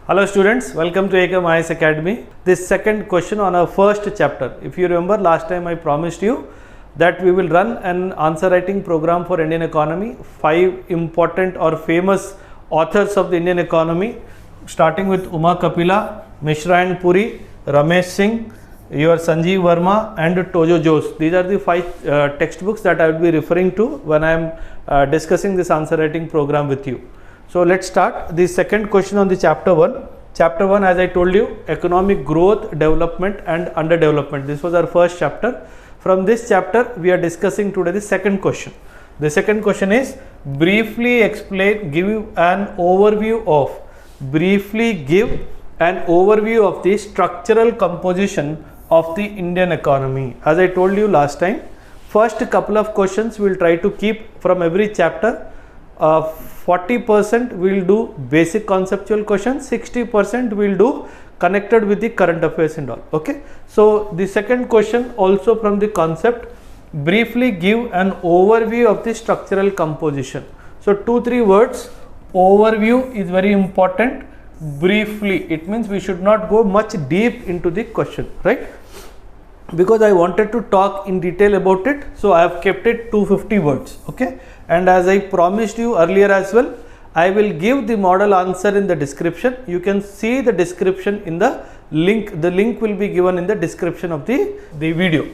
Hello students, welcome to Ekam Academy. This second question on our first chapter. If you remember, last time I promised you that we will run an answer writing program for Indian economy, 5 important or famous authors of the Indian economy, starting with Uma Kapila, Mishra and Puri, Ramesh Singh, your Sanjeev Verma and Tojo Jose. These are the 5 textbooks that I will be referring to when I am discussing this answer writing program with you. So let's start the second question on the chapter 1. Chapter 1, as I told you, economic growth, development and underdevelopment. This was our first chapter. From this chapter, we are discussing today the second question. The second question is briefly explain, give an overview of the structural composition of the Indian economy. As I told you last time, first couple of questions we will try to keep from every chapter. 40% will do basic conceptual questions, 60% will do connected with the current affairs and all. Okay, so the second question also from the concept, briefly give an overview of the structural composition. So 2-3 words, overview is very important. Briefly, it means we should not go much deep into the question, right? Because I wanted to talk in detail about it, so I have kept it 250 words. Okay, and as I promised you earlier as well, I will give the model answer in the description. You can see the description in the link. The link will be given in the description of the video.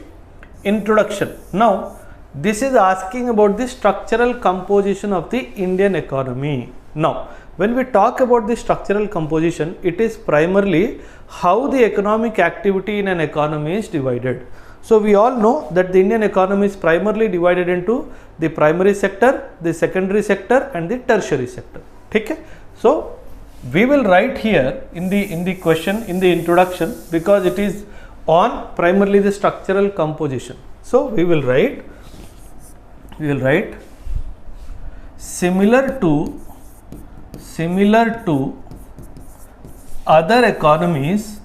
Introduction. Now this is asking about the structural composition of the Indian economy. Now when we talk about the structural composition, it is primarily how the economic activity in an economy is divided. So we all know that the Indian economy is primarily divided into the primary sector, the secondary sector and the tertiary sector. Okay? So we will write here in the question, in the introduction, because it is on primarily the structural composition. So we will write similar to other economies,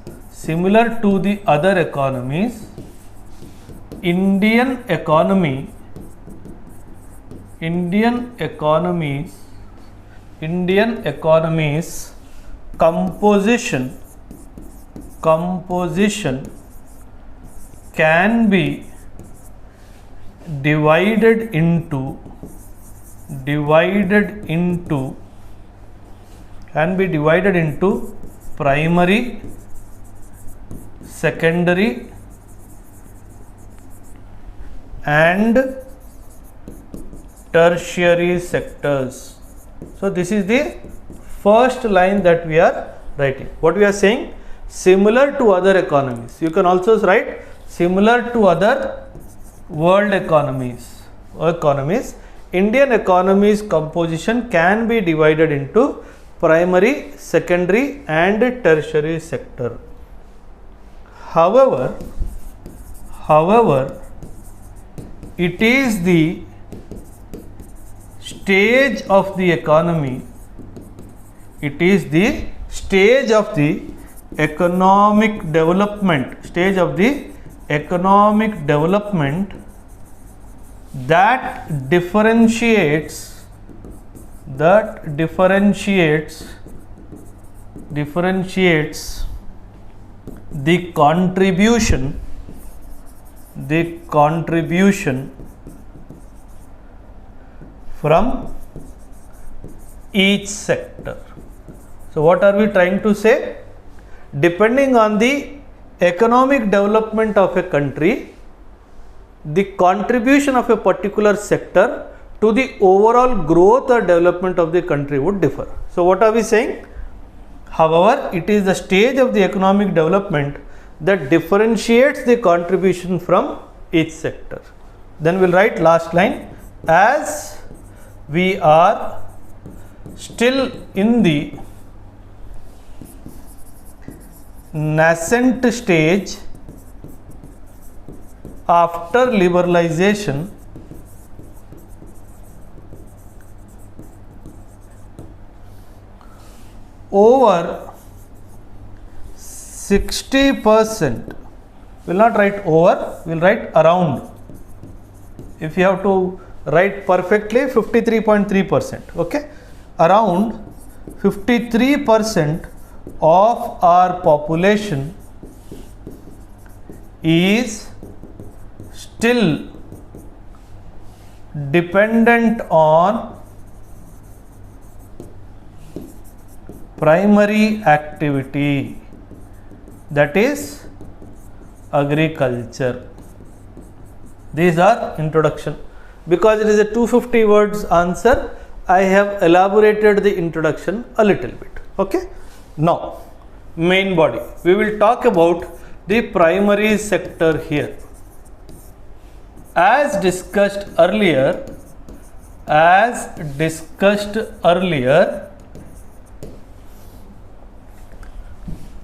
Indian economies composition can be divided into primary, secondary and tertiary sectors. So this is the first line that we are writing. What we are saying, similar to other economies. You can also write similar to other world economies. Indian economy's composition can be divided into primary, secondary and tertiary sector. However, it is the stage of the economy, economic development that differentiates the contribution from each sector. So what are we trying to say? Depending on the economic development of a country, the contribution of a particular sector to the overall growth or development of the country would differ. So what are we saying? However, it is the stage of the economic development that differentiates the contribution from each sector. Then we'll write last line, as we are still in the nascent stage after liberalization, over 60%, we will not write over, we will write around. If you have to write perfectly, 53.3%, okay, around 53% of our population is still dependent on primary activity, that is agriculture. These are introduction. Because it is a 250 words answer, I have elaborated the introduction a little bit. Okay. Now, main body. We will talk about the primary sector here. As discussed earlier,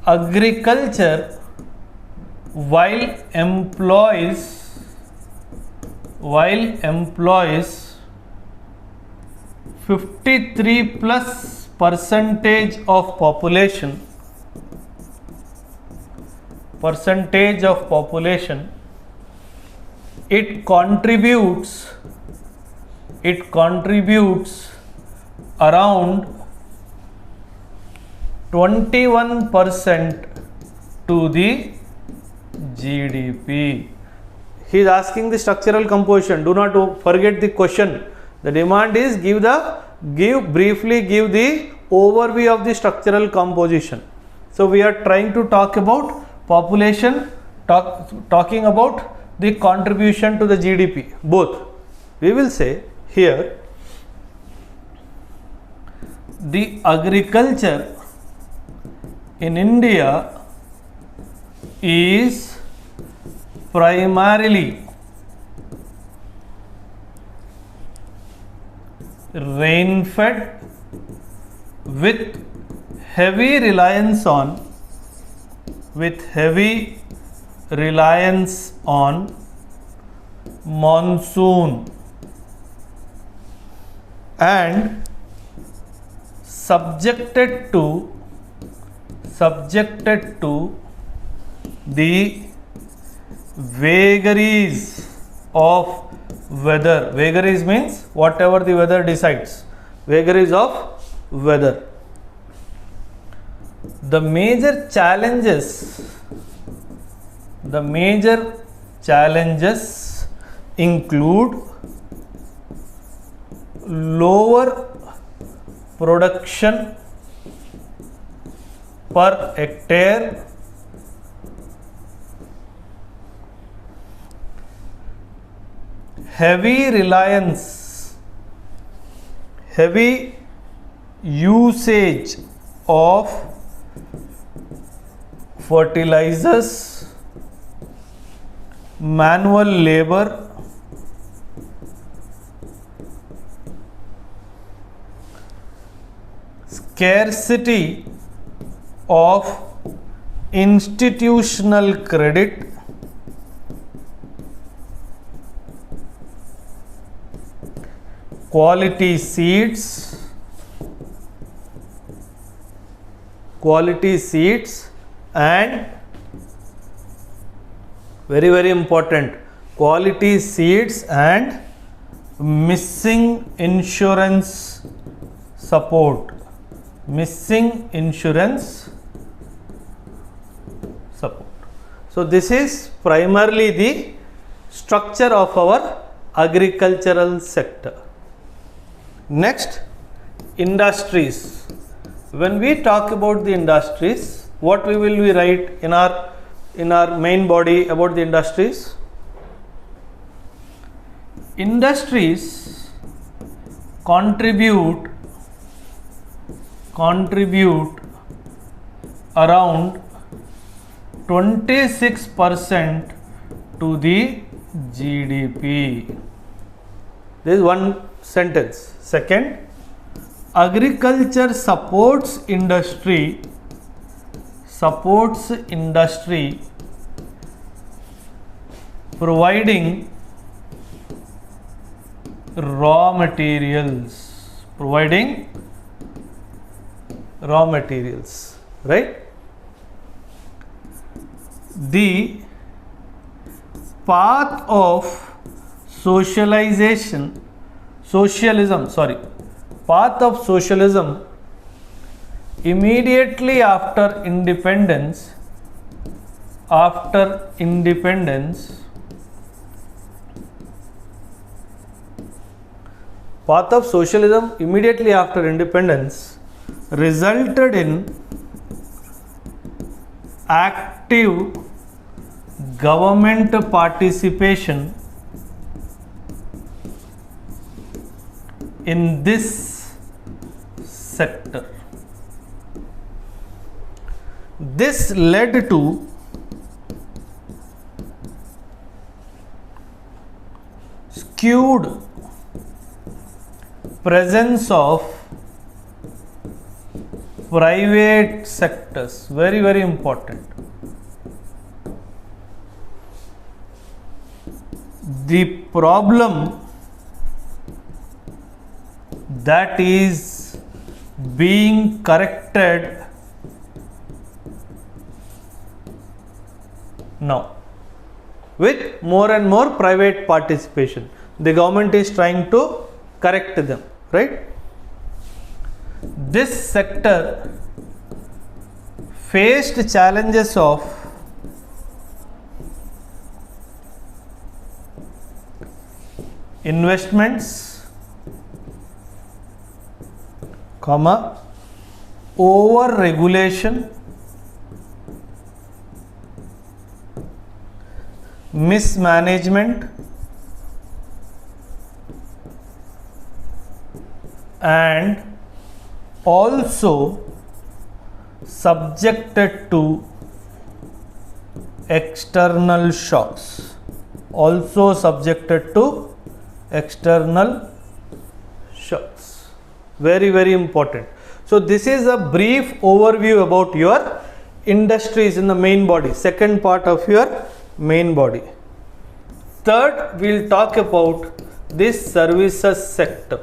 agriculture, while employs 53% of population, it contributes around 21% to the GDP. He is asking the structural composition. Do not forget the question. The demand is briefly give the overview of the structural composition. So we are trying to talk about population, talking about the contribution to the GDP, both. We will say here the agriculture in India is primarily rain-fed with heavy reliance on monsoon and subjected to the vagaries of weather. Vagaries means whatever the weather decides. Vagaries of weather. The major challenges include lower production per hectare, heavy usage of fertilizers, manual labor, scarcity of institutional credit, quality seeds and very important, quality seeds and missing insurance support. So this is primarily the structure of our agricultural sector. Next, industries. When we talk about the industries, what we will be write in our main body about the industries? Industries contribute around 26% to the GDP. This is one sentence. Second, agriculture supports industry providing raw materials, right? The path of socialism immediately after independence, path of socialism immediately after independence resulted in active government participation in this sector. This led to skewed presence of private sectors. Very, very important. The problem that is being corrected now with more and more private participation. The government is trying to correct them, right? This sector faced challenges of investments, over regulation, mismanagement, and also subjected to external shocks. Very, very important. So this is a brief overview about your industries in the main body, second part of your main body. Third, we'll talk about this services sector.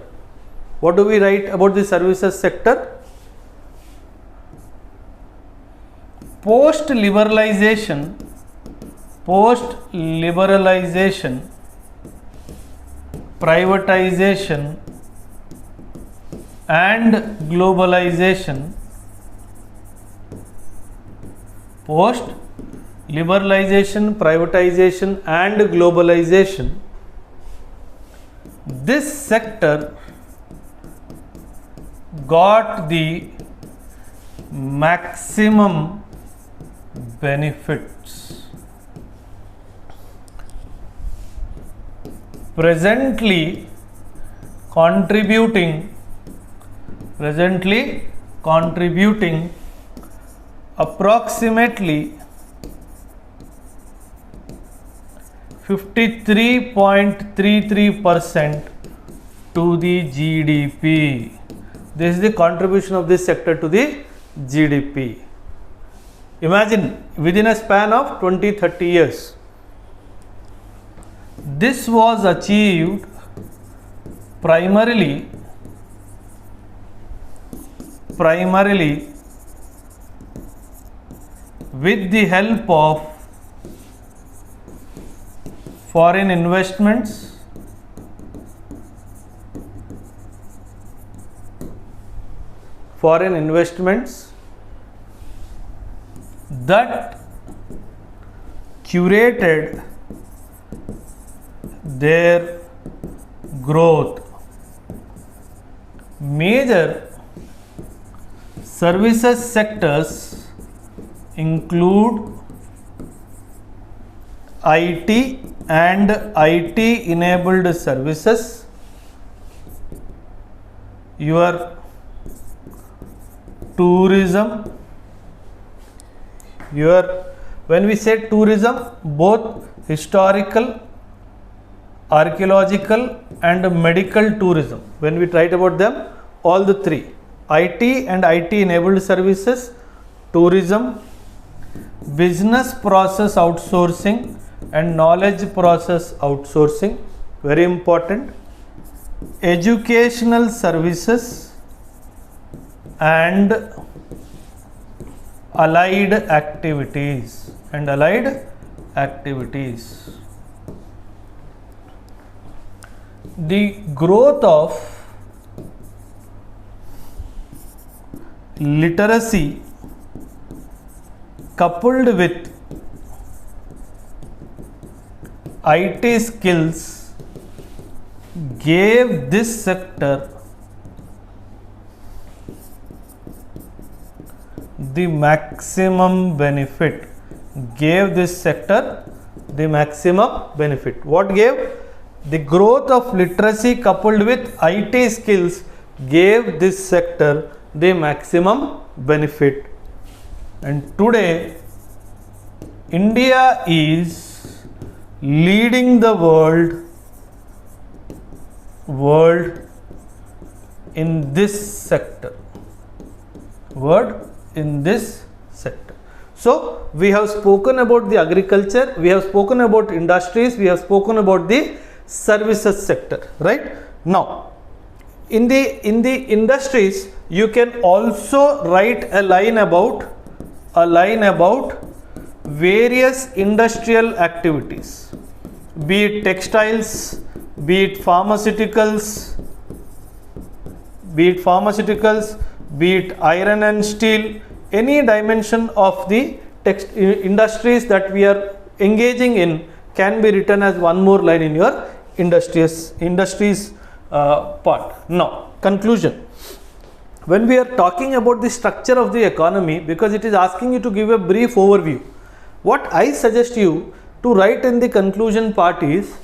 What do we write about the services sector? Post-liberalization, privatization and globalization. Post-liberalization, privatization and globalization. This sector got the maximum benefits. Presently contributing approximately 53.33% to the GDP. This is the contribution of this sector to the GDP. Imagine within a span of 20-30 years. This was achieved primarily with the help of foreign investments, that curated their growth. Major services sectors include IT and IT enabled services, your tourism, when we say tourism, both historical, archaeological and medical tourism, when we write about them, all the three, IT and IT enabled services, tourism, business process outsourcing and knowledge process outsourcing, very important, educational services and allied activities. The growth of literacy coupled with IT skills gave this sector the maximum benefit. Gave this sector the maximum benefit. What gave? The growth of literacy coupled with IT skills gave this sector the maximum benefit. And today India is leading the world in this sector. So we have spoken about the agriculture, we have spoken about industries, we have spoken about the services sector, right? Now in the industries, you can also write a line about various industrial activities, be it textiles, be it pharmaceuticals, be it iron and steel, any dimension of the industries that we are engaging in can be written as one more line in your industries part. Now, conclusion. When we are talking about the structure of the economy, because it is asking you to give a brief overview, what I suggest you to write in the conclusion part is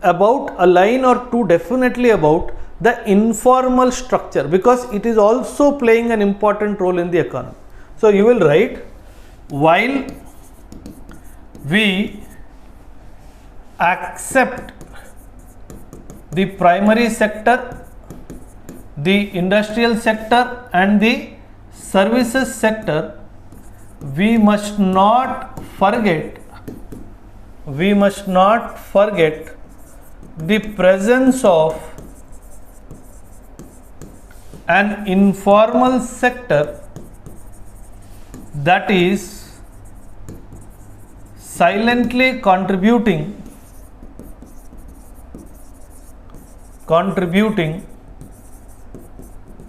about a line or two definitely about the informal structure, because it is also playing an important role in the economy. So you will write, while we accept the primary sector, the industrial sector and the services sector, we must not forget the presence of an informal sector that is silently contributing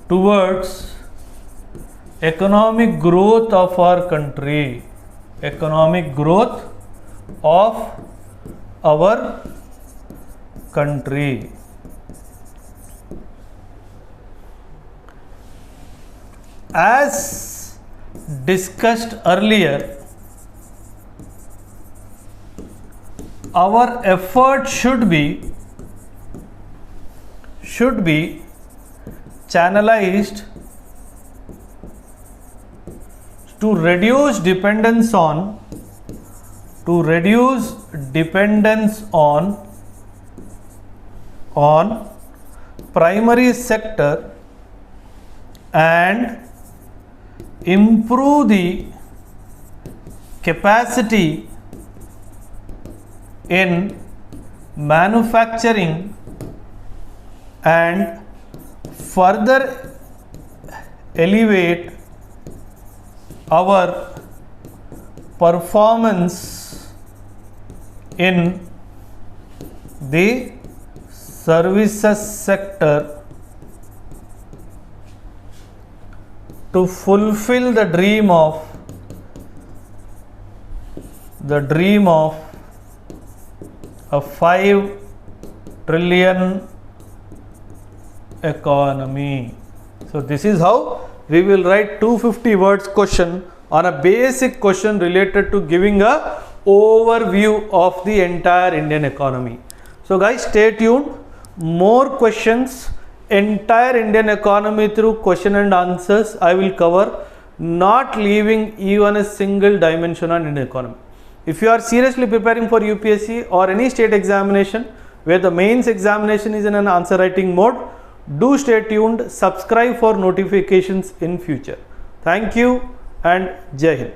towards economic growth of our country. As discussed earlier, our effort should be channelized to reduce dependence on primary sector and improve the capacity in manufacturing and further elevate our performance in the services sector to fulfill the dream of a 5 trillion economy. So this is how we will write 250 words question on a basic question related to giving a overview of the entire Indian economy. So guys, stay tuned. More questions, entire Indian economy through question and answers I will cover, not leaving even a single dimension on Indian economy. If you are seriously preparing for UPSC or any state examination where the mains examination is in an answer writing mode, do stay tuned, subscribe for notifications in future. Thank you and Jai Hind.